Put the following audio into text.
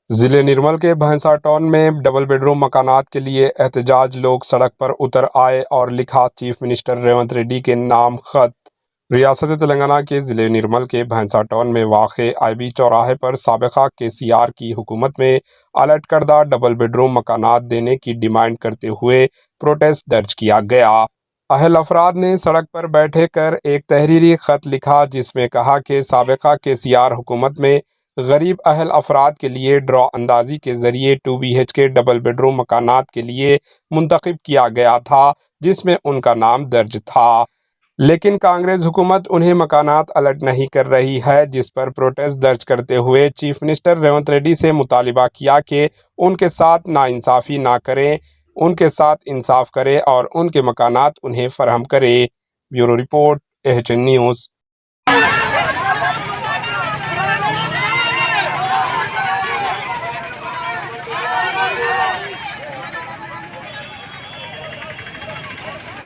ضلع نرمل کے بھینسا ٹاؤن میں ڈبل بیڈ روم مکانات کے لیے احتجاج لوگ سڑک پر اتر آئے اور لکھا چیف منسٹر ریونت ریڈی کے نام خط۔ ریاست تلنگانہ کے ضلع نرمل کے بھینسا ٹاؤن میں واقع آئی بی چوراہے پر سابقہ KCR کی حکومت میں الٹ کردہ ڈبل بیڈ روم مکانات دینے کی ڈیمانڈ کرتے ہوئے پروٹیسٹ درج کیا گیا۔ اہل افراد نے سڑک پر بیٹھے کر ایک تحریری خط لکھا جس میں کہا کہ سابقہ KCR حکومت میں غریب اہل افراد کے لیے ڈرا اندازی کے ذریعے 2 BHK ڈبل بیڈ روم مکانات کے لیے منتخب کیا گیا تھا جس میں ان کا نام درج تھا، لیکن کانگریس حکومت انہیں مکانات الٹ نہیں کر رہی ہے، جس پر پروٹیسٹ درج کرتے ہوئے چیف منسٹر ریونت ریڈی سے مطالبہ کیا کہ ان کے ساتھ ناانصافی نہ کریں، ان کے ساتھ انصاف کرے اور ان کے مکانات انہیں فراہم کرے۔ Bureau report, H news.